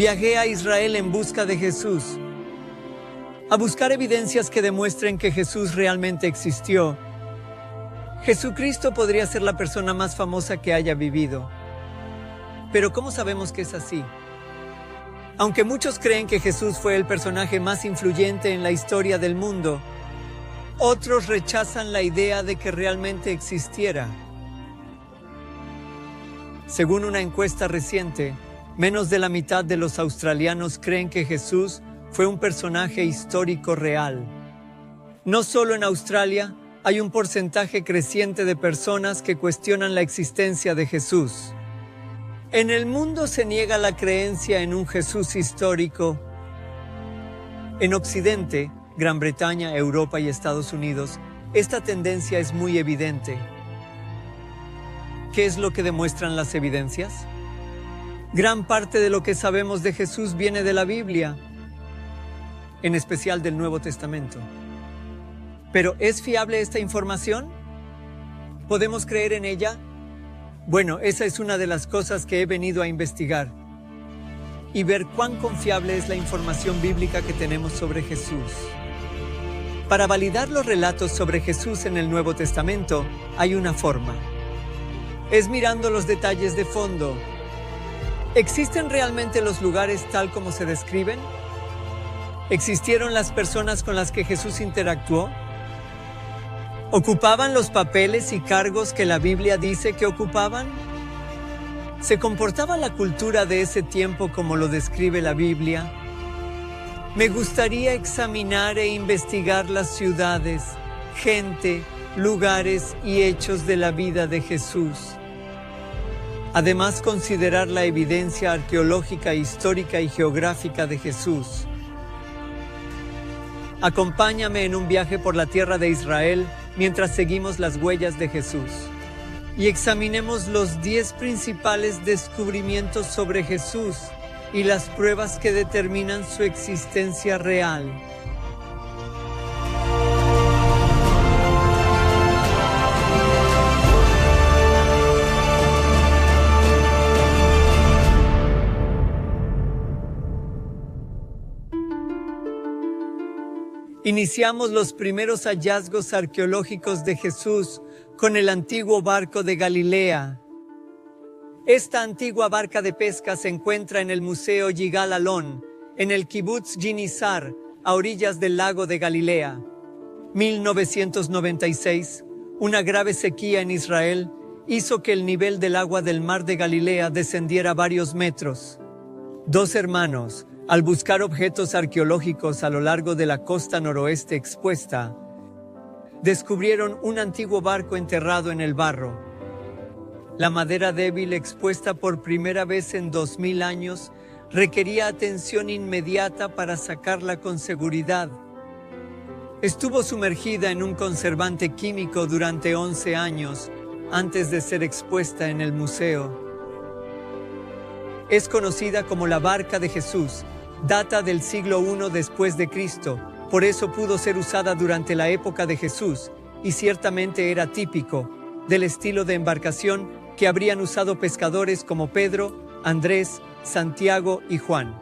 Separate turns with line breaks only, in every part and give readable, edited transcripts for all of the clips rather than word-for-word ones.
Viajé a Israel en busca de Jesús, a buscar evidencias que demuestren que Jesús realmente existió. Jesucristo podría ser la persona más famosa que haya vivido. Pero ¿cómo sabemos que es así? Aunque muchos creen que Jesús fue el personaje más influyente en la historia del mundo, otros rechazan la idea de que realmente existiera. Según una encuesta reciente, menos de la mitad de los australianos creen que Jesús fue un personaje histórico real. No solo en Australia, hay un porcentaje creciente de personas que cuestionan la existencia de Jesús. En el mundo se niega la creencia en un Jesús histórico. En Occidente, Gran Bretaña, Europa y Estados Unidos, esta tendencia es muy evidente. ¿Qué es lo que demuestran las evidencias? Gran parte de lo que sabemos de Jesús viene de la Biblia, en especial del Nuevo Testamento. ¿Pero es fiable esta información? ¿Podemos creer en ella? Bueno, esa es una de las cosas que he venido a investigar y ver cuán confiable es la información bíblica que tenemos sobre Jesús. Para validar los relatos sobre Jesús en el Nuevo Testamento, hay una forma. Es mirando los detalles de fondo. ¿Existen realmente los lugares tal como se describen? ¿Existieron las personas con las que Jesús interactuó? ¿Ocupaban los papeles y cargos que la Biblia dice que ocupaban? ¿Se comportaba la cultura de ese tiempo como lo describe la Biblia? Me gustaría examinar e investigar las ciudades, gente, lugares y hechos de la vida de Jesús. Además, considerar la evidencia arqueológica, histórica y geográfica de Jesús. Acompáñame en un viaje por la tierra de Israel mientras seguimos las huellas de Jesús y examinemos los 10 principales descubrimientos sobre Jesús y las pruebas que determinan su existencia real. Iniciamos los primeros hallazgos arqueológicos de Jesús con el antiguo barco de Galilea. Esta antigua barca de pesca se encuentra en el Museo Yigal Alon, en el Kibutz Jinizar, a orillas del lago de Galilea. 1996, una grave sequía en Israel hizo que el nivel del agua del mar de Galilea descendiera varios metros. Dos hermanos, al buscar objetos arqueológicos a lo largo de la costa noroeste expuesta, descubrieron un antiguo barco enterrado en el barro. La madera débil expuesta por primera vez en 2000 años requería atención inmediata para sacarla con seguridad. Estuvo sumergida en un conservante químico durante 11 años antes de ser expuesta en el museo. Es conocida como la Barca de Jesús. Data del siglo I después de Cristo, por eso pudo ser usada durante la época de Jesús y ciertamente era típico del estilo de embarcación que habrían usado pescadores como Pedro, Andrés, Santiago y Juan.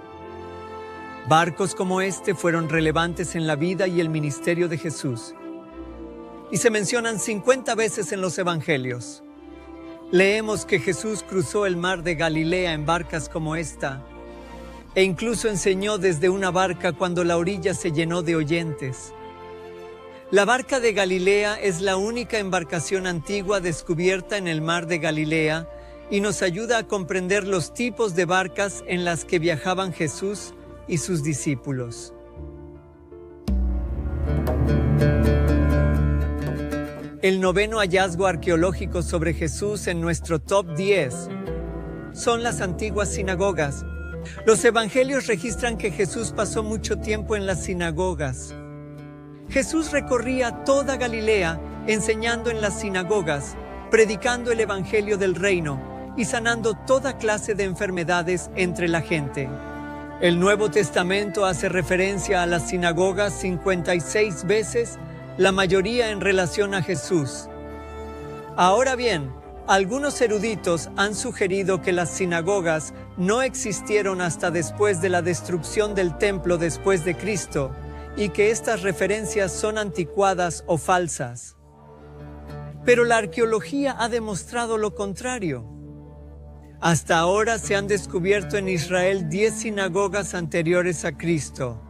Barcos como este fueron relevantes en la vida y el ministerio de Jesús y se mencionan 50 veces en los evangelios. Leemos que Jesús cruzó el mar de Galilea en barcas como esta, e incluso enseñó desde una barca cuando la orilla se llenó de oyentes. La barca de Galilea es la única embarcación antigua descubierta en el mar de Galilea y nos ayuda a comprender los tipos de barcas en las que viajaban Jesús y sus discípulos. El noveno hallazgo arqueológico sobre Jesús en nuestro top 10 son las antiguas sinagogas. Los evangelios registran que Jesús pasó mucho tiempo en las sinagogas. Jesús recorría toda Galilea enseñando en las sinagogas, predicando el evangelio del reino y sanando toda clase de enfermedades entre la gente. El Nuevo Testamento hace referencia a las sinagogas 56 veces, la mayoría en relación a Jesús. Ahora bien, Algunos eruditos han sugerido que las sinagogas no existieron hasta después de la destrucción del templo después de Cristo y que estas referencias son anticuadas o falsas. Pero la arqueología ha demostrado lo contrario. Hasta ahora se han descubierto en Israel 10 sinagogas anteriores a Cristo,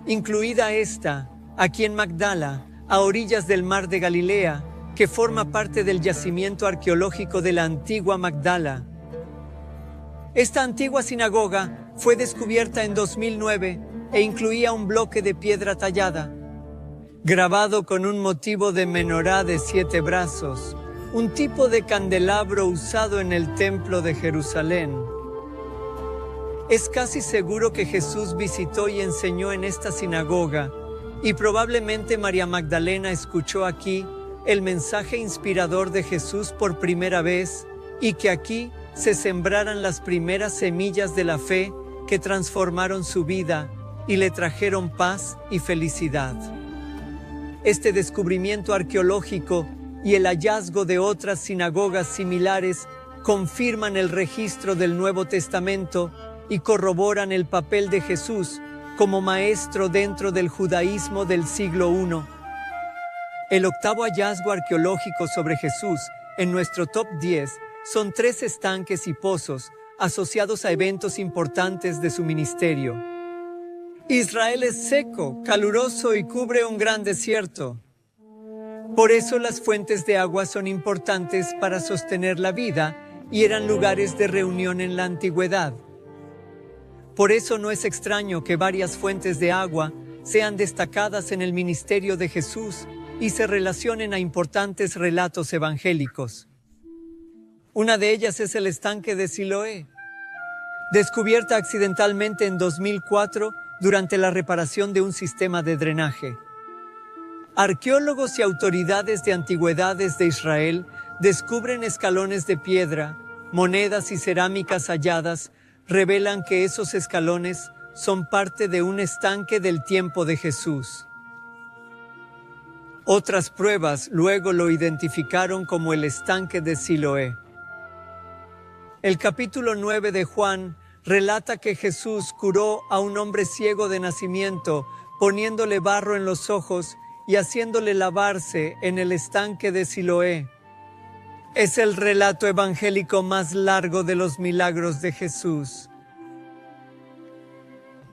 incluida esta, aquí en Magdala, a orillas del mar de Galilea, que forma parte del yacimiento arqueológico de la antigua Magdala. Esta antigua sinagoga fue descubierta en 2009 e incluía un bloque de piedra tallada, grabado con un motivo de menorá de 7 brazos, un tipo de candelabro usado en el templo de Jerusalén. Es casi seguro que Jesús visitó y enseñó en esta sinagoga, y probablemente María Magdalena escuchó aquí el mensaje inspirador de Jesús por primera vez, y que aquí se sembraran las primeras semillas de la fe que transformaron su vida y le trajeron paz y felicidad. Este descubrimiento arqueológico y el hallazgo de otras sinagogas similares confirman el registro del Nuevo Testamento y corroboran el papel de Jesús como maestro dentro del judaísmo del siglo I. El octavo hallazgo arqueológico sobre Jesús en nuestro top 10 son 3 estanques y pozos asociados a eventos importantes de su ministerio. Israel es seco, caluroso y cubre un gran desierto. Por eso las fuentes de agua son importantes para sostener la vida y eran lugares de reunión en la antigüedad. Por eso no es extraño que varias fuentes de agua sean destacadas en el ministerio de Jesús y se relacionen a importantes relatos evangélicos. Una de ellas es el estanque de Siloé, descubierta accidentalmente en 2004 durante la reparación de un sistema de drenaje. Arqueólogos y autoridades de antigüedades de Israel descubren escalones de piedra, monedas y cerámicas halladas, revelan que esos escalones son parte de un estanque del tiempo de Jesús. Otras pruebas luego lo identificaron como el estanque de Siloé. El capítulo 9 de Juan relata que Jesús curó a un hombre ciego de nacimiento, poniéndole barro en los ojos y haciéndole lavarse en el estanque de Siloé. Es el relato evangélico más largo de los milagros de Jesús.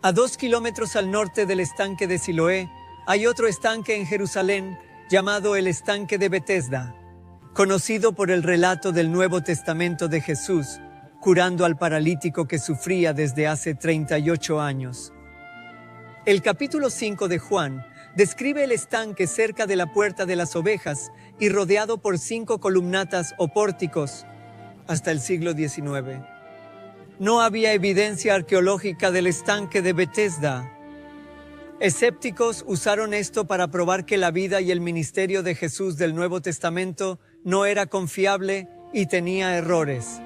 A 2 kilómetros al norte del estanque de Siloé, hay otro estanque en Jerusalén llamado el estanque de Betesda, conocido por el relato del Nuevo Testamento de Jesús, curando al paralítico que sufría desde hace 38 años. El capítulo 5 de Juan describe el estanque cerca de la Puerta de las Ovejas y rodeado por 5 columnatas o pórticos hasta el siglo XIX. No había evidencia arqueológica del estanque de Betesda. Escépticos usaron esto para probar que la vida y el ministerio de Jesús del Nuevo Testamento no era confiable y tenía errores.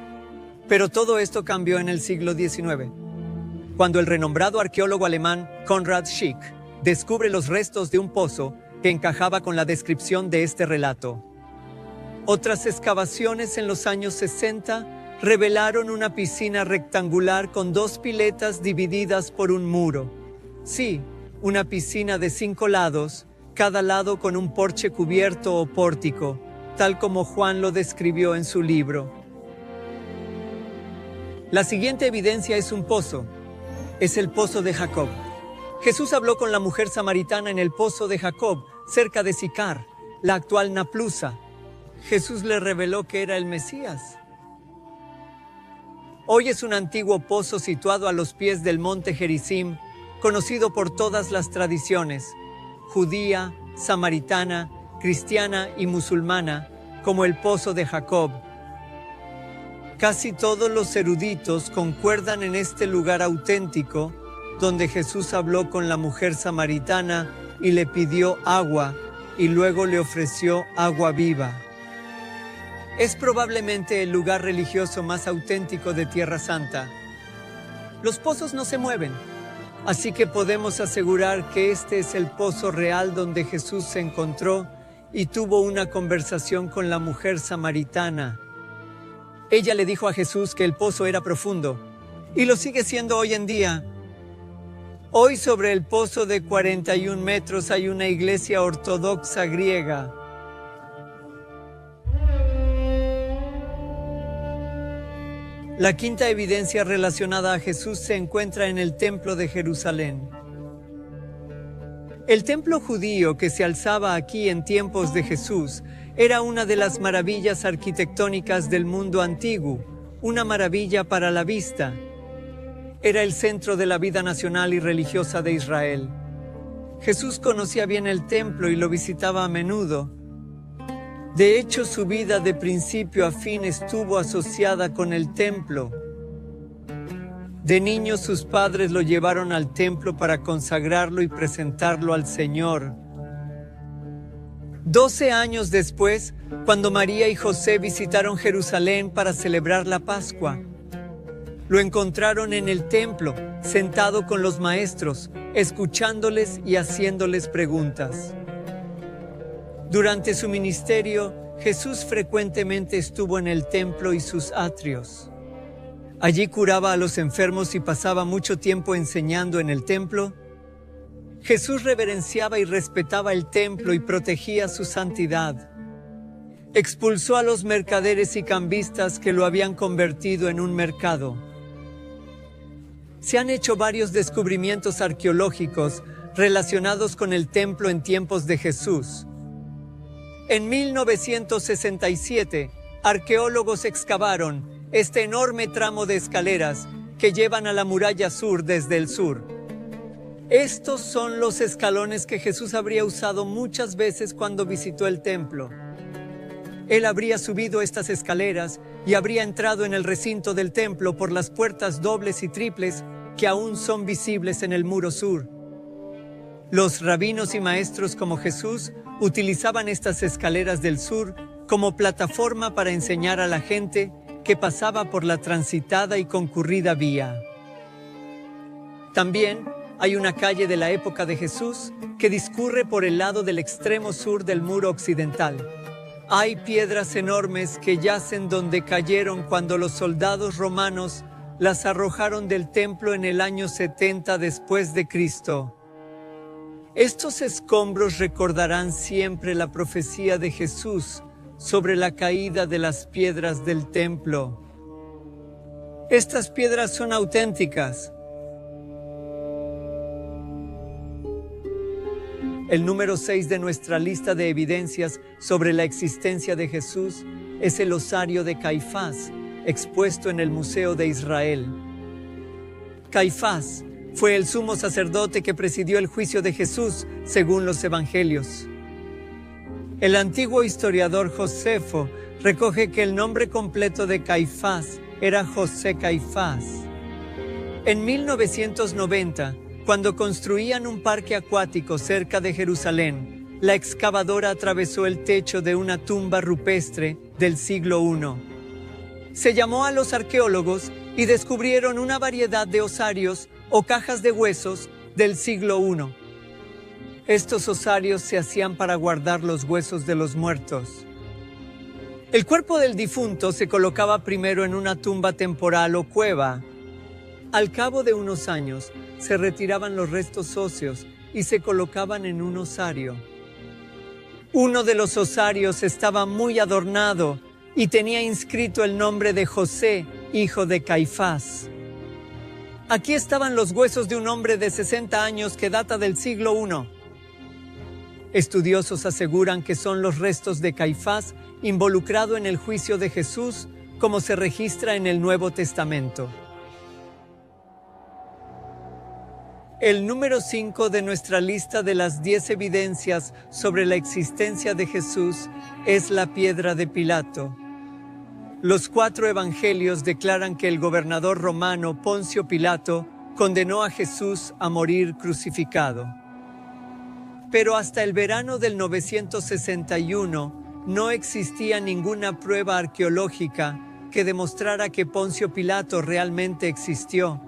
Pero todo esto cambió en el siglo XIX, cuando el renombrado arqueólogo alemán Konrad Schick descubre los restos de un pozo que encajaba con la descripción de este relato. Otras excavaciones en los años 60 revelaron una piscina rectangular con 2 piletas divididas por un muro. Sí, una piscina de 5 lados, cada lado con un porche cubierto o pórtico, tal como Juan lo describió en su libro. La siguiente evidencia es un pozo. Es el pozo de Jacob. Jesús habló con la mujer samaritana en el pozo de Jacob, cerca de Sicar, la actual Naplusa. Jesús le reveló que era el Mesías. Hoy es un antiguo pozo situado a los pies del monte Gerizim, conocido por todas las tradiciones, judía, samaritana, cristiana y musulmana, como el pozo de Jacob. Casi todos los eruditos concuerdan en este lugar auténtico, donde Jesús habló con la mujer samaritana y le pidió agua, y luego le ofreció agua viva. Es probablemente el lugar religioso más auténtico de Tierra Santa. Los pozos no se mueven, así que podemos asegurar que este es el pozo real donde Jesús se encontró y tuvo una conversación con la mujer samaritana. Ella le dijo a Jesús que el pozo era profundo, y lo sigue siendo hoy en día. Hoy sobre el pozo de 41 metros hay una iglesia ortodoxa griega. La quinta evidencia relacionada a Jesús se encuentra en el Templo de Jerusalén. El templo judío que se alzaba aquí en tiempos de Jesús era una de las maravillas arquitectónicas del mundo antiguo, una maravilla para la vista. Era el centro de la vida nacional y religiosa de Israel. Jesús conocía bien el templo y lo visitaba a menudo. De hecho, su vida de principio a fin estuvo asociada con el templo. De niño, sus padres lo llevaron al templo para consagrarlo y presentarlo al Señor. 12 años después, cuando María y José visitaron Jerusalén para celebrar la Pascua, lo encontraron en el templo, sentado con los maestros, escuchándoles y haciéndoles preguntas. Durante su ministerio, Jesús frecuentemente estuvo en el templo y sus atrios. Allí curaba a los enfermos y pasaba mucho tiempo enseñando en el templo. Jesús reverenciaba y respetaba el templo y protegía su santidad. Expulsó a los mercaderes y cambistas que lo habían convertido en un mercado. Se han hecho varios descubrimientos arqueológicos relacionados con el templo en tiempos de Jesús. En 1967, arqueólogos excavaron este enorme tramo de escaleras que llevan a la muralla sur desde el sur. Estos son los escalones que Jesús habría usado muchas veces cuando visitó el templo. Él habría subido estas escaleras y habría entrado en el recinto del templo por las puertas dobles y triples que aún son visibles en el muro sur. Los rabinos y maestros como Jesús utilizaban estas escaleras del sur como plataforma para enseñar a la gente que pasaba por la transitada y concurrida vía. También hay una calle de la época de Jesús que discurre por el lado del extremo sur del muro occidental. Hay piedras enormes que yacen donde cayeron cuando los soldados romanos las arrojaron del templo en el año 70 después de Cristo. Estos escombros recordarán siempre la profecía de Jesús sobre la caída de las piedras del templo. Estas piedras son auténticas. El número 6 de nuestra lista de evidencias sobre la existencia de Jesús es el osario de Caifás, expuesto en el Museo de Israel. Caifás fue el sumo sacerdote que presidió el juicio de Jesús según los evangelios. El antiguo historiador Josefo recoge que el nombre completo de Caifás era José Caifás. En 1990, cuando construían un parque acuático cerca de Jerusalén, la excavadora atravesó el techo de una tumba rupestre del siglo I. Se llamó a los arqueólogos y descubrieron una variedad de osarios o cajas de huesos del siglo I. Estos osarios se hacían para guardar los huesos de los muertos. El cuerpo del difunto se colocaba primero en una tumba temporal o cueva. Al cabo de unos años, se retiraban los restos óseos y se colocaban en un osario. Uno de los osarios estaba muy adornado y tenía inscrito el nombre de José, hijo de Caifás. Aquí estaban los huesos de un hombre de 60 años que data del siglo I. Estudiosos aseguran que son los restos de Caifás involucrado en el juicio de Jesús, como se registra en el Nuevo Testamento. El número 5 de nuestra lista de las 10 evidencias sobre la existencia de Jesús es la piedra de Pilato. Los 4 evangelios declaran que el gobernador romano Poncio Pilato condenó a Jesús a morir crucificado. Pero hasta el verano del 961 no existía ninguna prueba arqueológica que demostrara que Poncio Pilato realmente existió.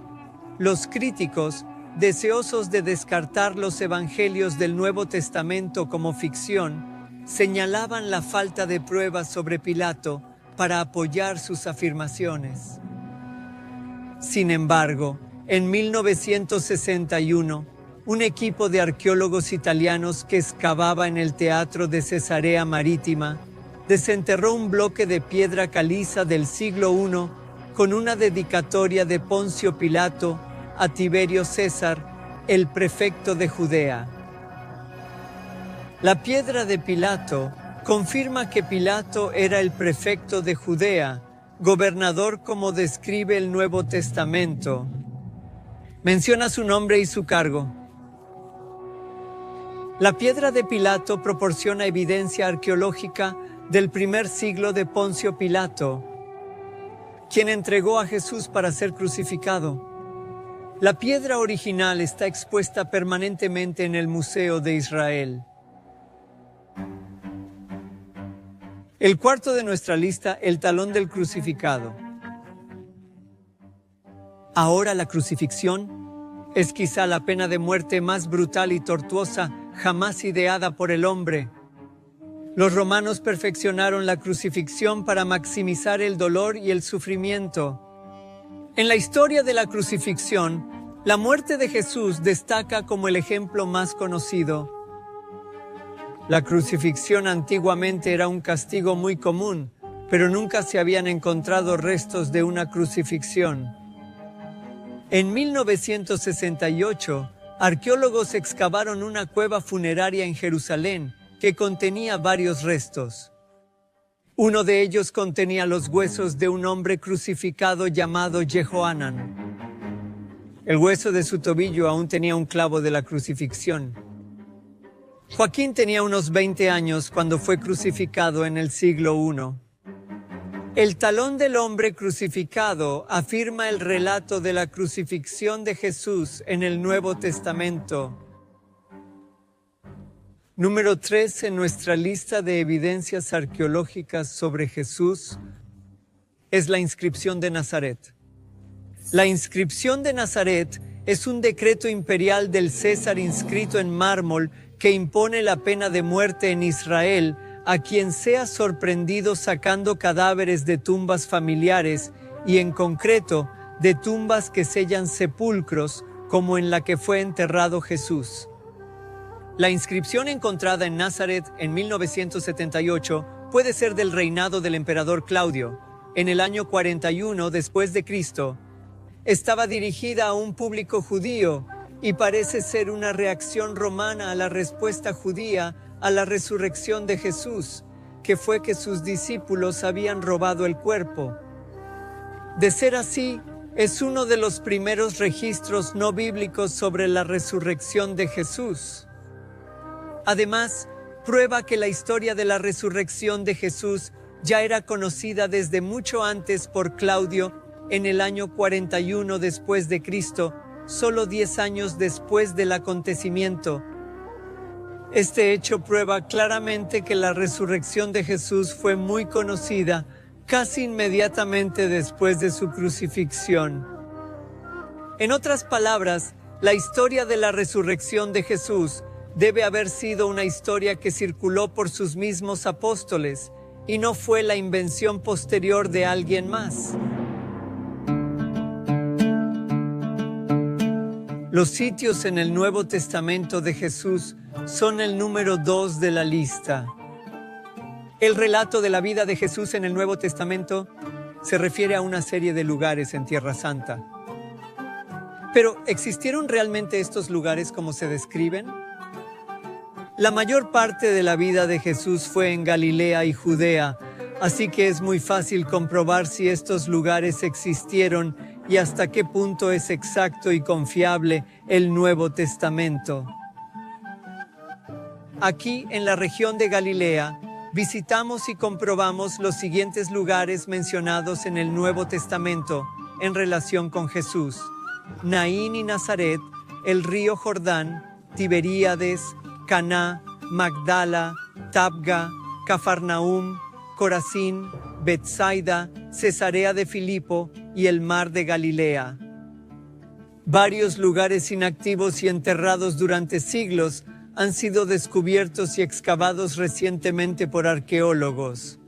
Los críticos, deseosos de descartar los evangelios del Nuevo Testamento como ficción, señalaban la falta de pruebas sobre Pilato para apoyar sus afirmaciones. Sin embargo, en 1961, un equipo de arqueólogos italianos que excavaba en el teatro de Cesarea Marítima desenterró un bloque de piedra caliza del siglo I con una dedicatoria de Poncio Pilato a Tiberio César, el prefecto de Judea. La piedra de Pilato confirma que Pilato era el prefecto de Judea, gobernador como describe el Nuevo Testamento. Menciona su nombre y su cargo. La piedra de Pilato proporciona evidencia arqueológica del primer siglo de Poncio Pilato, quien entregó a Jesús para ser crucificado. La piedra original está expuesta permanentemente en el Museo de Israel. El cuarto de nuestra lista, el talón del crucificado. Ahora la crucifixión es quizá la pena de muerte más brutal y tortuosa jamás ideada por el hombre. Los romanos perfeccionaron la crucifixión para maximizar el dolor y el sufrimiento. En la historia de la crucifixión, la muerte de Jesús destaca como el ejemplo más conocido. La crucifixión antiguamente era un castigo muy común, pero nunca se habían encontrado restos de una crucifixión. En 1968, arqueólogos excavaron una cueva funeraria en Jerusalén que contenía varios restos. Uno de ellos contenía los huesos de un hombre crucificado llamado Jehoanán. El hueso de su tobillo aún tenía un clavo de la crucifixión. Joaquín tenía unos 20 años cuando fue crucificado en el siglo I. El talón del hombre crucificado afirma el relato de la crucifixión de Jesús en el Nuevo Testamento. Número 3 en nuestra lista de evidencias arqueológicas sobre Jesús es la inscripción de Nazaret. La inscripción de Nazaret es un decreto imperial del César inscrito en mármol que impone la pena de muerte en Israel a quien sea sorprendido sacando cadáveres de tumbas familiares y en concreto de tumbas que sellan sepulcros como en la que fue enterrado Jesús. La inscripción encontrada en Nazaret en 1978 puede ser del reinado del emperador Claudio, en el año 41 después de Cristo. Estaba dirigida a un público judío y parece ser una reacción romana a la respuesta judía a la resurrección de Jesús, que fue que sus discípulos habían robado el cuerpo. De ser así, es uno de los primeros registros no bíblicos sobre la resurrección de Jesús. Además, prueba que la historia de la resurrección de Jesús ya era conocida desde mucho antes por Claudio en el año 41 después de Cristo, solo 10 años después del acontecimiento. Este hecho prueba claramente que la resurrección de Jesús fue muy conocida casi inmediatamente después de su crucifixión. En otras palabras, la historia de la resurrección de Jesús debe haber sido una historia que circuló por sus mismos apóstoles y no fue la invención posterior de alguien más. Los sitios en el Nuevo Testamento de Jesús son el número 2 de la lista. El relato de la vida de Jesús en el Nuevo Testamento se refiere a una serie de lugares en Tierra Santa. Pero, ¿existieron realmente estos lugares como se describen? La mayor parte de la vida de Jesús fue en Galilea y Judea, así que es muy fácil comprobar si estos lugares existieron y hasta qué punto es exacto y confiable el Nuevo Testamento. Aquí, en la región de Galilea, visitamos y comprobamos los siguientes lugares mencionados en el Nuevo Testamento en relación con Jesús: Naín y Nazaret, el río Jordán, Tiberíades, Caná, Magdala, Tabga, Cafarnaúm, Corazín, Betsaida, Cesarea de Filipo y el mar de Galilea. Varios lugares inactivos y enterrados durante siglos han sido descubiertos y excavados recientemente por arqueólogos.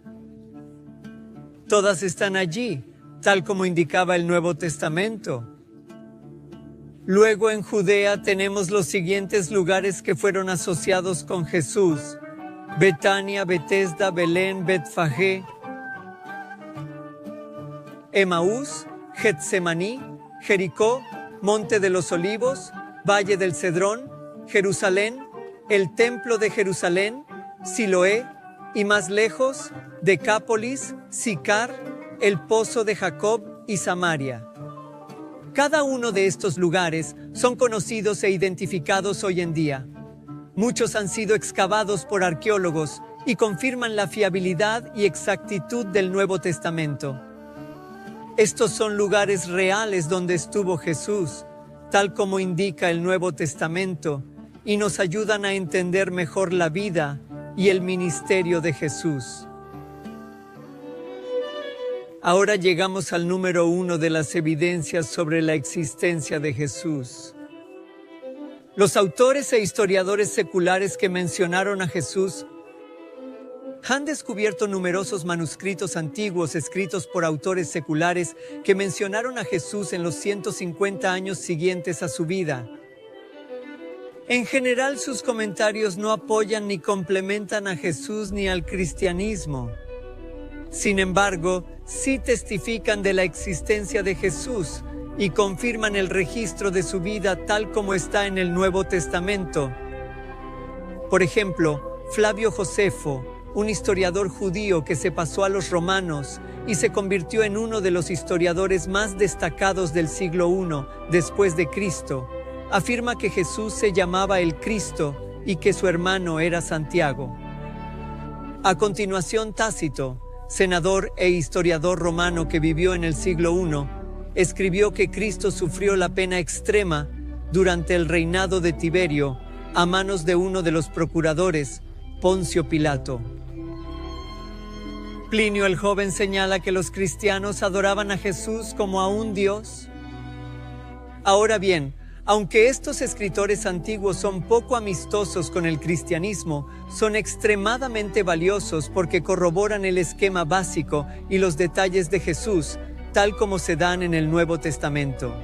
Todas están allí, tal como indicaba el Nuevo Testamento. Luego en Judea tenemos los siguientes lugares que fueron asociados con Jesús: Betania, Betesda, Belén, Betfagé, Emaús, Getsemaní, Jericó, Monte de los Olivos, Valle del Cedrón, Jerusalén, el Templo de Jerusalén, Siloé, y más lejos, Decápolis, Sicar, el Pozo de Jacob y Samaria. Cada uno de estos lugares son conocidos e identificados hoy en día. Muchos han sido excavados por arqueólogos y confirman la fiabilidad y exactitud del Nuevo Testamento. Estos son lugares reales donde estuvo Jesús, tal como indica el Nuevo Testamento, y nos ayudan a entender mejor la vida y el ministerio de Jesús. Ahora llegamos al número 1 de las evidencias sobre la existencia de Jesús. Los autores e historiadores seculares que mencionaron a Jesús han descubierto numerosos manuscritos antiguos escritos por autores seculares que mencionaron a Jesús en los 150 años siguientes a su vida. En general, sus comentarios no apoyan ni complementan a Jesús ni al cristianismo. Sin embargo, sí testifican de la existencia de Jesús y confirman el registro de su vida tal como está en el Nuevo Testamento. Por ejemplo, Flavio Josefo, un historiador judío que se pasó a los romanos y se convirtió en uno de los historiadores más destacados del siglo I después de Cristo, afirma que Jesús se llamaba el Cristo y que su hermano era Santiago. A continuación, Tácito, senador e historiador romano que vivió en el siglo I, escribió que Cristo sufrió la pena extrema durante el reinado de Tiberio a manos de uno de los procuradores, Poncio Pilato. Plinio el Joven señala que los cristianos adoraban a Jesús como a un Dios. Ahora bien, aunque estos escritores antiguos son poco amistosos con el cristianismo, son extremadamente valiosos porque corroboran el esquema básico y los detalles de Jesús, tal como se dan en el Nuevo Testamento.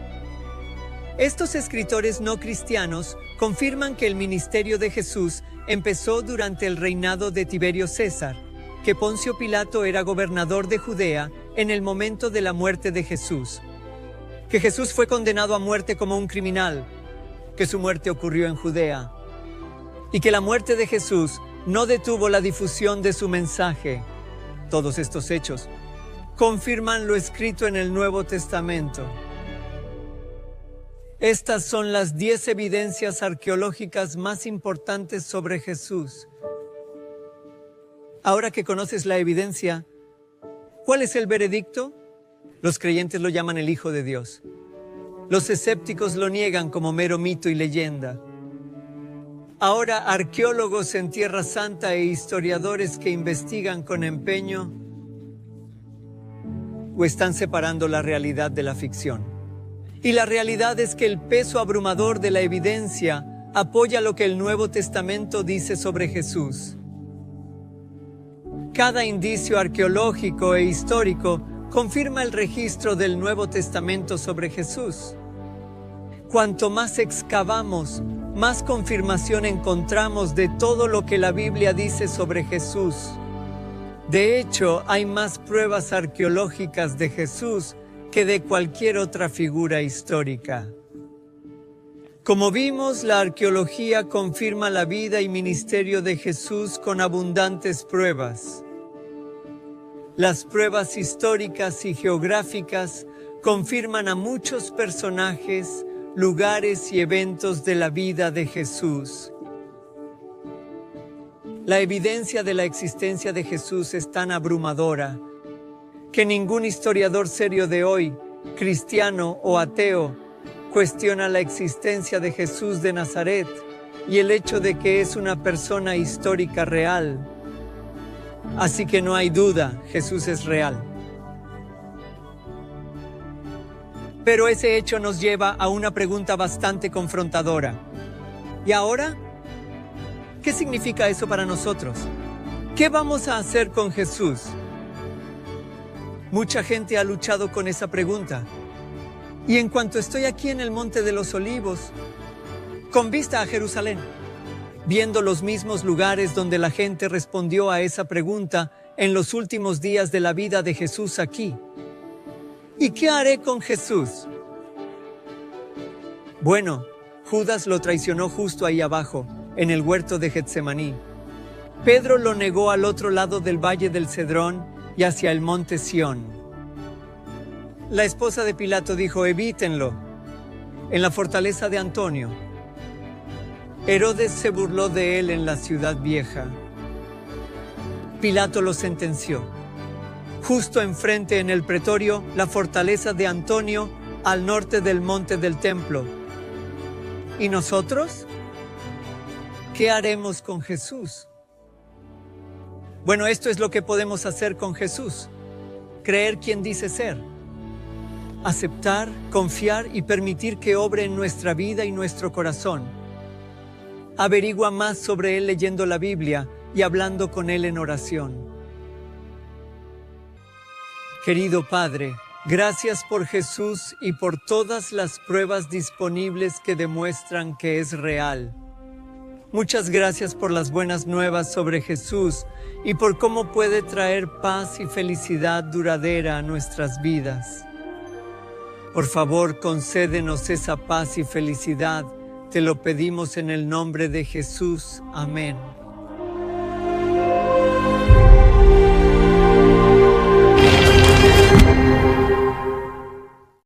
Estos escritores no cristianos confirman que el ministerio de Jesús empezó durante el reinado de Tiberio César, que Poncio Pilato era gobernador de Judea en el momento de la muerte de Jesús, que Jesús fue condenado a muerte como un criminal, que su muerte ocurrió en Judea, y que la muerte de Jesús no detuvo la difusión de su mensaje. Todos estos hechos confirman lo escrito en el Nuevo Testamento. Estas son las 10 evidencias arqueológicas más importantes sobre Jesús. Ahora que conoces la evidencia, ¿cuál es el veredicto? Los creyentes lo llaman el Hijo de Dios. Los escépticos lo niegan como mero mito y leyenda. Ahora, arqueólogos en Tierra Santa e historiadores que investigan con empeño o están separando la realidad de la ficción. Y la realidad es que el peso abrumador de la evidencia apoya lo que el Nuevo Testamento dice sobre Jesús. Cada indicio arqueológico e histórico confirma el registro del Nuevo Testamento sobre Jesús. Cuanto más excavamos, más confirmación encontramos de todo lo que la Biblia dice sobre Jesús. De hecho, hay más pruebas arqueológicas de Jesús que de cualquier otra figura histórica. Como vimos, la arqueología confirma la vida y ministerio de Jesús con abundantes pruebas. Las pruebas históricas y geográficas confirman a muchos personajes, lugares y eventos de la vida de Jesús. La evidencia de la existencia de Jesús es tan abrumadora que ningún historiador serio de hoy, cristiano o ateo, cuestiona la existencia de Jesús de Nazaret y el hecho de que es una persona histórica real. Así que no hay duda, Jesús es real. Pero ese hecho nos lleva a una pregunta bastante confrontadora. ¿Y ahora? ¿Qué significa eso para nosotros? ¿Qué vamos a hacer con Jesús? Mucha gente ha luchado con esa pregunta. Y en cuanto estoy aquí en el Monte de los Olivos, con vista a Jerusalén, viendo los mismos lugares donde la gente respondió a esa pregunta en los últimos días de la vida de Jesús aquí. ¿Y qué haré con Jesús? Bueno, Judas lo traicionó justo ahí abajo, en el huerto de Getsemaní. Pedro lo negó al otro lado del valle del Cedrón y hacia el monte Sión. La esposa de Pilato dijo: evítenlo, en la fortaleza de Antonio. Herodes se burló de él en la ciudad vieja. Pilato lo sentenció. Justo enfrente en el pretorio, la fortaleza de Antonio, al norte del monte del templo. ¿Y nosotros? ¿Qué haremos con Jesús? Bueno, esto es lo que podemos hacer con Jesús. Creer quien dice ser. Aceptar, confiar y permitir que obre en nuestra vida y nuestro corazón. Averigua más sobre Él leyendo la Biblia y hablando con Él en oración. Querido Padre, gracias por Jesús y por todas las pruebas disponibles que demuestran que es real. Muchas gracias por las buenas nuevas sobre Jesús y por cómo puede traer paz y felicidad duradera a nuestras vidas. Por favor, concédenos esa paz y felicidad. Te lo pedimos en el nombre de Jesús. Amén.